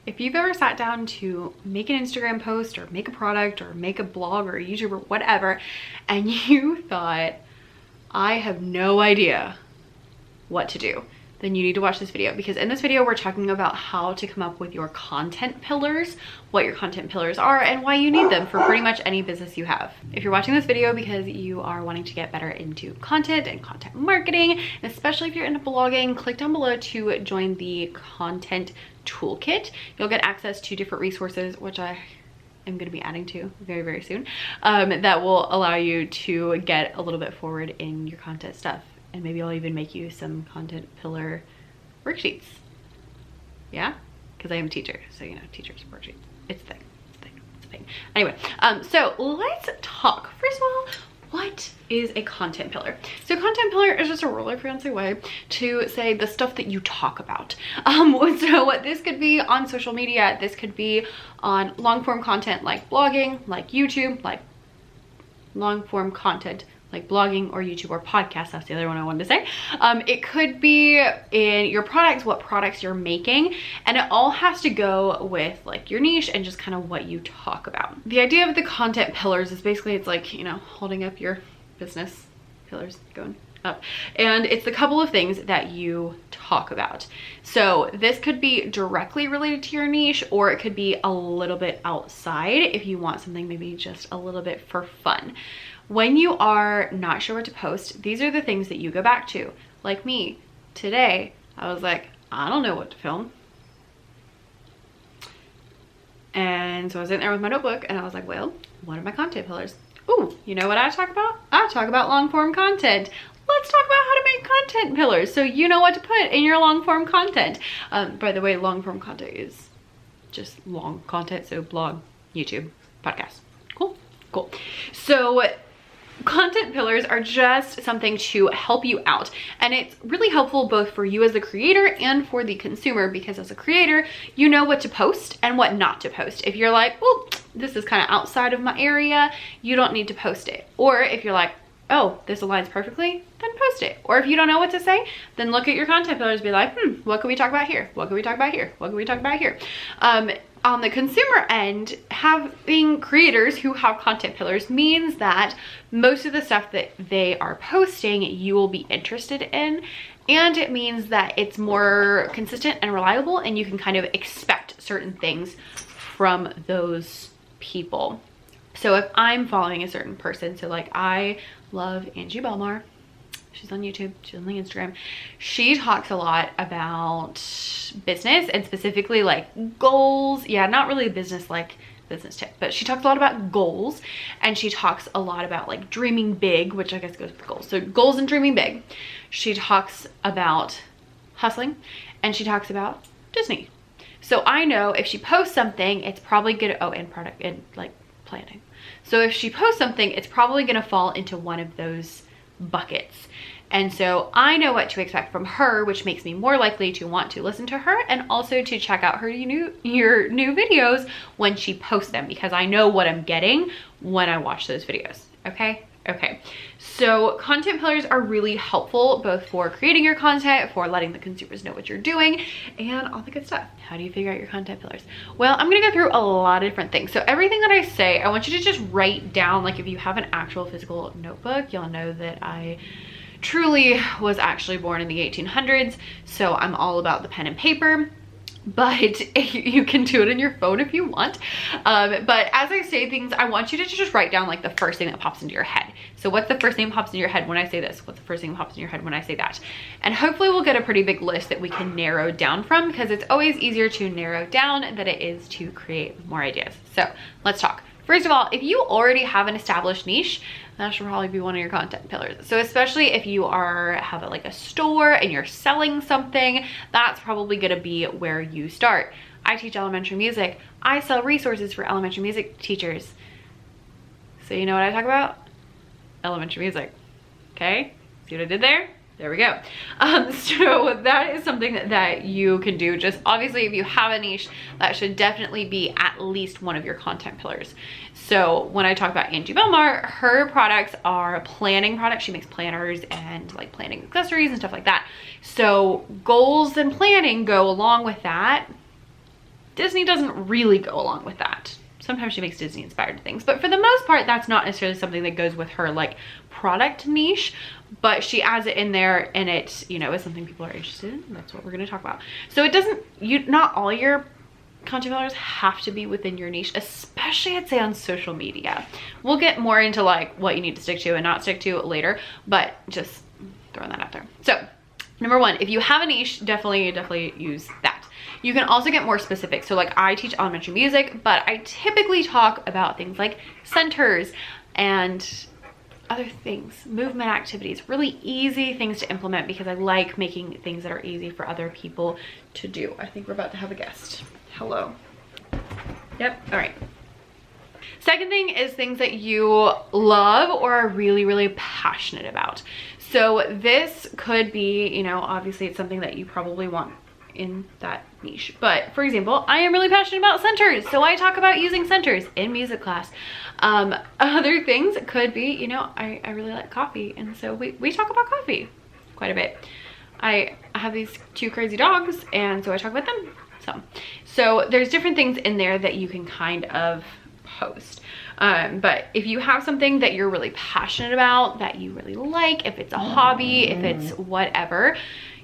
If you've ever sat down to make an Instagram post or make a product or make a blog or a YouTube or whatever, and you thought, I have no idea what to do, then you need to watch this video, because in this video we're talking about how to come up with your content pillars, what your content pillars are, and why you need them for pretty much any business you have. If you're watching this video because you are wanting to get better into content and content marketing, and especially if you're into blogging, click down below to join the content toolkit. You'll get access to different resources, which I am going to be adding to very, very soon, that will allow you to get a little bit forward in your content stuff. And maybe I'll even make you some content pillar worksheets. Yeah? Because I am a teacher, so you know, teachers worksheets. It's a thing. It's a thing. It's a thing. Anyway, so let's talk. First of all, what is a content pillar? So content pillar is just a really fancy way to say the stuff that you talk about. So this could be on social media. This could be on long form content like blogging, like YouTube, like long form content like blogging or YouTube or podcast. That's the other one I wanted to say. It could be in your products, what products you're making, and it all has to go with like your niche and just kind of what you talk about. The idea of the content pillars is basically, it's like, you know, holding up your business pillars going up, and it's the couple of things that you talk about. So this could be directly related to your niche, or it could be a little bit outside if you want something maybe just a little bit for fun. When you are not sure what to post, these are the things that you go back to. Like me, today, I was like, I don't know what to film. And so I was in there with my notebook and I was like, well, what are my content pillars? Ooh, you know what I talk about? I talk about long form content. Let's talk about how to make content pillars so you know what to put in your long form content. By the way, long form content is just long content, so blog, YouTube, podcast. Cool, cool. So content pillars are just something to help you out, and it's really helpful both for you as the creator and for the consumer, because as a creator you know what to post and what not to post. If you're like, well, this is kind of outside of my area, you don't need to post it. Or if you're like, oh, this aligns perfectly, then post it. Or if you don't know what to say, then look at your content pillars and be like, what can we talk about here? What can we talk about here? What can we talk about here? On the consumer end, having creators who have content pillars means that most of the stuff that they are posting you will be interested in, and it means that it's more consistent and reliable, and you can kind of expect certain things from those people. So if I'm following a certain person, so like I love Angie Belmar. She's on YouTube, she's on the Instagram. She talks a lot about business, and specifically like goals. Yeah, not really business like business tip, but she talks a lot about goals, and she talks a lot about like dreaming big, which I guess goes with goals. So goals and dreaming big. She talks about hustling, and she talks about Disney. So I know if she posts something, it's probably gonna, oh, and product and like planning. So if she posts something, it's probably gonna fall into one of those buckets. And so I know what to expect from her, which makes me more likely to want to listen to her and also to check out her new videos when she posts them, because I know what I'm getting when I watch those videos. Okay, so content pillars are really helpful both for creating your content, for letting the consumers know what you're doing, and all the good stuff. How do you figure out your content pillars? Well, I'm gonna go through a lot of different things. So everything that I say, I want you to just write down. Like if you have an actual physical notebook, you'll know that I truly was actually born in the 1800s, so I'm all about the pen and paper. But you can do it in your phone if you want. But as I say things, I want you to just write down like the first thing that pops into your head. So what's the first thing that pops into your head when I say this? What's the first thing that pops in your head when I say that? And hopefully we'll get a pretty big list that we can narrow down from, because it's always easier to narrow down than it is to create more ideas. So let's talk. First of all, if you already have an established niche, that should probably be one of your content pillars. So especially if you have like a store and you're selling something, that's probably gonna be where you start. I teach elementary music. I sell resources for elementary music teachers. So you know what I talk about? Elementary music, okay? See what I did there? There we go. So that is something that you can do. Just obviously if you have a niche, that should definitely be at least one of your content pillars. So when I talk about Angie Belmar, her products are planning products. She makes planners and like planning accessories and stuff like that. So goals and planning go along with that. Disney doesn't really go along with that. Sometimes she makes Disney inspired things, but for the most part, that's not necessarily something that goes with her like product niche, but she adds it in there and it, you know, is something people are interested in. That's what we're going to talk about. So it doesn't, not all your content pillars have to be within your niche, especially I'd say on social media. We'll get more into like what you need to stick to and not stick to later, but just throwing that out there. So number one, if you have a niche, definitely use that. You can also get more specific. So like I teach elementary music, but I typically talk about things like centers and other things, movement activities, really easy things to implement because I like making things that are easy for other people to do. I think we're about to have a guest. Hello. Yep, all right. Second thing is things that you love or are really passionate about. So this could be, you know, obviously it's something that you probably want in that niche. But for example, I am really passionate about centers. So I talk about using centers in music class. Other things could be, you know, I really like coffee. And so we talk about coffee quite a bit. I have these 2 crazy dogs and so I talk about them. So there's different things in there that you can kind of post. But if you have something that you're really passionate about, that you really like, if it's a hobby, if it's whatever,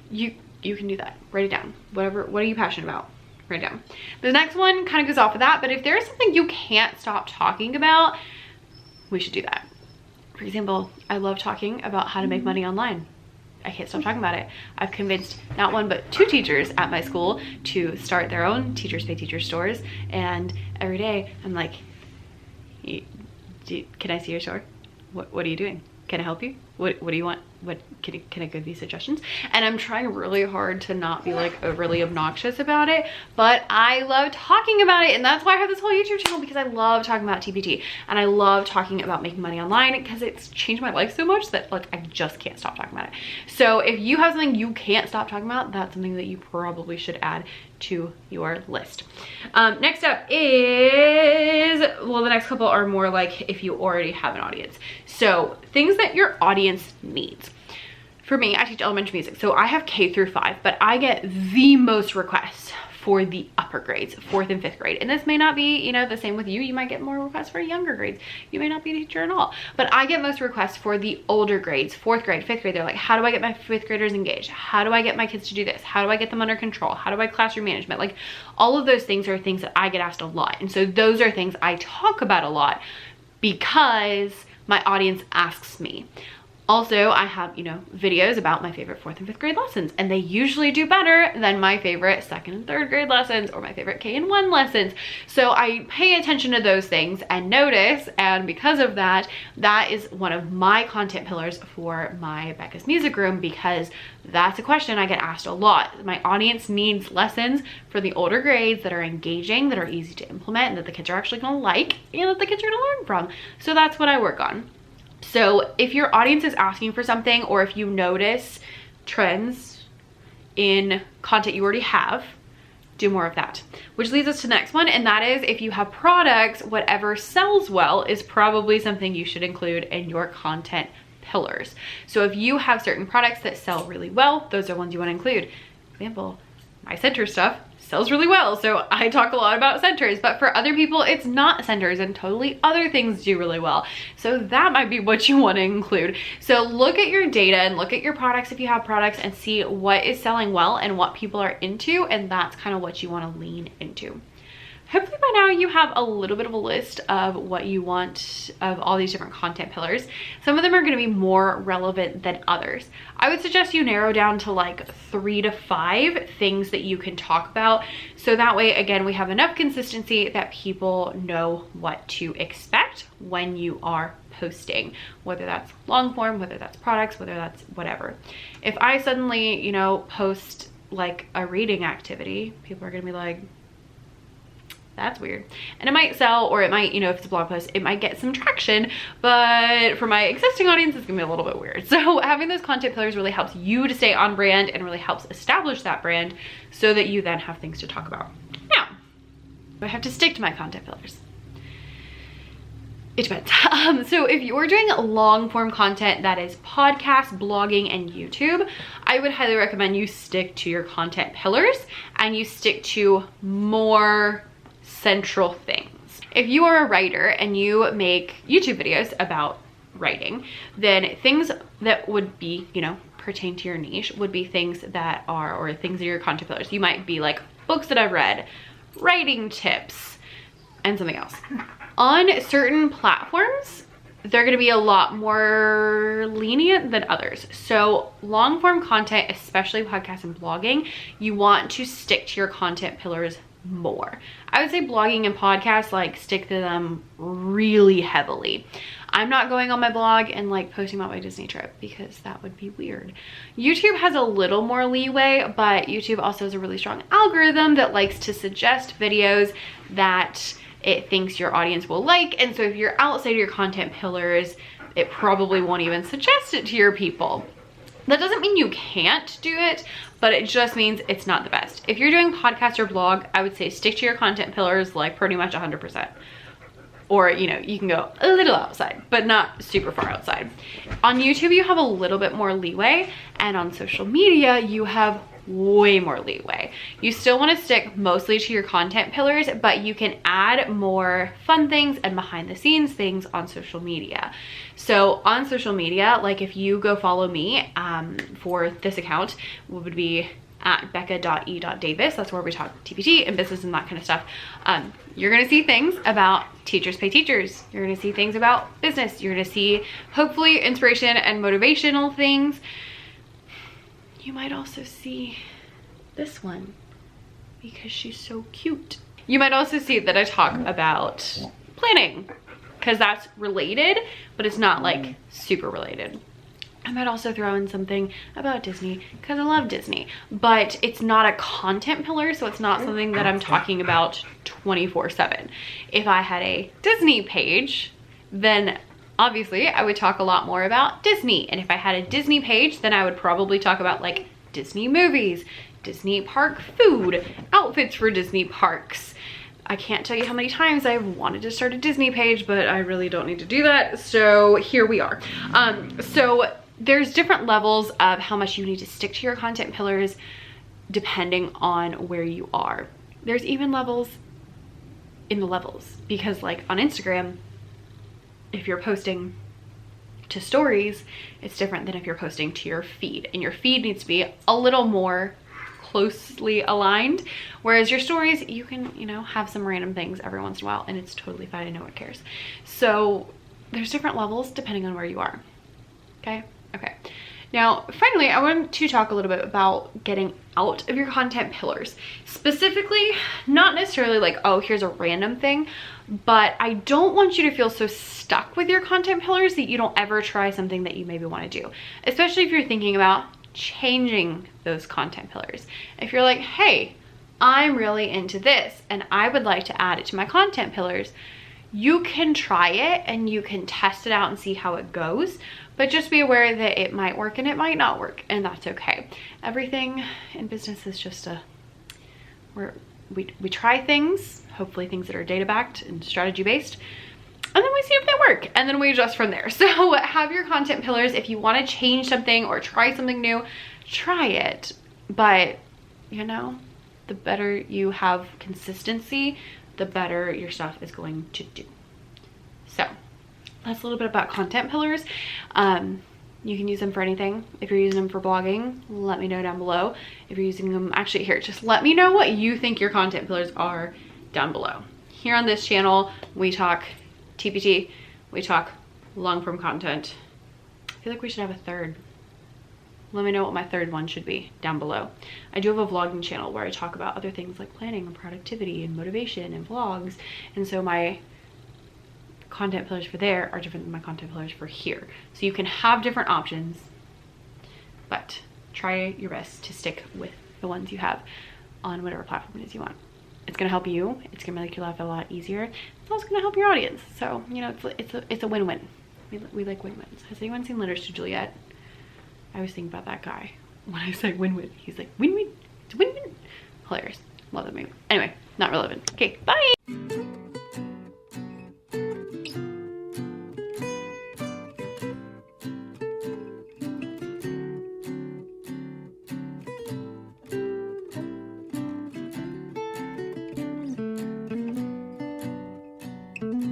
you can do that. Write it down. What are you passionate about? Write it down. The next one kind of goes off of that, but if there is something you can't stop talking about, we should do that. For example, I love talking about how to make money online. I can't stop talking about it. I've convinced not 1 but 2 teachers at my school to start their own Teachers Pay Teachers stores, and every day I'm like, can I see your store? What are you doing? Can I help you? What do you want? Can I give you suggestions? And I'm trying really hard to not be like overly obnoxious about it, but I love talking about it, and that's why I have this whole YouTube channel, because I love talking about TPT and I love talking about making money online because it's changed my life so much that like I just can't stop talking about it. So if you have something you can't stop talking about, that's something that you probably should add to your list. Next up is, well, the next couple are more like if you already have an audience. So things that your audience needs. For me, I teach elementary music, so I have K through 5, but I get the most requests for the upper grades, 4th and 5th grade. And this may not be, you know, the same with you. You might get more requests for younger grades. You may not be a teacher at all, but I get most requests for the older grades, 4th grade, 5th grade. They're like, how do I get my 5th graders engaged? How do I get my kids to do this? How do I get them under control? How do I classroom management? Like all of those things are things that I get asked a lot. And so those are things I talk about a lot because my audience asks me. Also, I have, you know, videos about my favorite 4th and 5th grade lessons, and they usually do better than my favorite 2nd and 3rd grade lessons or my favorite K and 1 lessons. So I pay attention to those things and notice, and because of that, that is one of my content pillars for my Becca's Music Room, because that's a question I get asked a lot. My audience needs lessons for the older grades that are engaging, that are easy to implement, and that the kids are actually gonna like, and that the kids are gonna learn from. So that's what I work on. So if your audience is asking for something, or if you notice trends in content you already have, do more of that. Which leads us to the next one, and that is if you have products, whatever sells well is probably something you should include in your content pillars. So if you have certain products that sell really well, those are ones you want to include. For example, my center stuff sells really well, so I talk a lot about centers, but for other people it's not centers and totally other things do really well. So that might be what you want to include. So look at your data and look at your products if you have products and see what is selling well and what people are into, and that's kind of what you want to lean into. Hopefully by now you have a little bit of a list of what you want of all these different content pillars. Some of them are going to be more relevant than others. I would suggest you narrow down to like 3 to 5 things that you can talk about. So that way, again, we have enough consistency that people know what to expect when you are posting, whether that's long form, whether that's products, whether that's whatever. If I suddenly, you know, post like a reading activity, people are going to be like, that's weird. And it might sell, or it might, you know, if it's a blog post, it might get some traction, but for my existing audience, it's gonna be a little bit weird. So having those content pillars really helps you to stay on brand and really helps establish that brand so that you then have things to talk about. Now, I have to stick to my content pillars. It depends. So if you're doing long form content that is podcast, blogging, and YouTube, I would highly recommend you stick to your content pillars and you stick to more central things. If you are a writer and you make YouTube videos about writing, then things that would be, you know, pertain to your niche would be things that are, or things in your content pillars. You might be like books that I've read, writing tips, and something else. On certain platforms, they're going to be a lot more lenient than others. So long form content, especially podcasts and blogging, you want to stick to your content pillars more. I would say blogging and podcasts, like stick to them really heavily. I'm not going on my blog and like posting about my Disney trip because that would be weird. YouTube has a little more leeway, but YouTube also has a really strong algorithm that likes to suggest videos that it thinks your audience will like. And so if you're outside of your content pillars, it probably won't even suggest it to your people. That doesn't mean you can't do it, but it just means it's not the best. If you're doing podcast or blog, I would say stick to your content pillars like pretty much 100%. Or, you know, you can go a little outside, but not super far outside. On YouTube, you have a little bit more leeway, and on social media, you have way more leeway. You still want to stick mostly to your content pillars, but you can add more fun things and behind the scenes things on social media. So on social media, like if you go follow me for this account, what would be at becca.e.davis. That's where we talk TPT and business and that kind of stuff. You're gonna see things about teachers pay teachers. You're gonna see things about business. You're gonna see hopefully inspiration and motivational things. You might also see this one because she's so cute. You might also see that I talk about planning because that's related, but it's not like super related. I might also throw in something about Disney because I love Disney, but it's not a content pillar, so it's not something that I'm talking about 24/7. If I had a Disney page, then obviously I would talk a lot more about Disney. And if I had a Disney page, then I would probably talk about like Disney movies, Disney park food, outfits for Disney parks. I can't tell you how many times I've wanted to start a Disney page, but I really don't need to do that. So here we are. So there's different levels of how much you need to stick to your content pillars depending on where you are. There's even levels in the levels, because like on Instagram, if you're posting to stories, it's different than if you're posting to your feed, and your feed needs to be a little more closely aligned, whereas your stories, you can, you know, have some random things every once in a while and it's totally fine and no one cares. So there's different levels depending on where you are. Okay. Now, finally, I want to talk a little bit about getting out of your content pillars. Specifically, not necessarily like, oh, here's a random thing, but I don't want you to feel so stuck with your content pillars that you don't ever try something that you maybe want to do, especially if you're thinking about changing those content pillars. If you're like, hey, I'm really into this and I would like to add it to my content pillars, you can try it and you can test it out and see how it goes, but just be aware that it might work and it might not work, and that's okay. Everything in business is just we try things, hopefully things that are data backed and strategy based, and then we see if they work, and then we adjust from there. So have your content pillars. If you want to change something or try something new, try it. But you know, the better you have consistency, the better your stuff is going to do. So that's a little bit about content pillars. You can use them for anything. If you're using them for blogging, let me know down below. If you're using them, actually here, just let me know what you think your content pillars are down below. Here on this channel, we talk TPT, we talk long form content. I feel like we should have a third. Let me know what my third one should be down below. I do have a vlogging channel where I talk about other things like planning and productivity and motivation and vlogs. And so my content pillars for there are different than my content pillars for here. So you can have different options, but try your best to stick with the ones you have on whatever platform it is you want. It's gonna help you. It's gonna make your life a lot easier. It's also gonna help your audience. So, you know, it's a win-win. We like win-wins. Has anyone seen Letters to Juliet? I always think about that guy when I say win-win. He's like, win-win, it's a win-win. Hilarious. Love that movie. Anyway, not relevant. Okay, bye. Bye.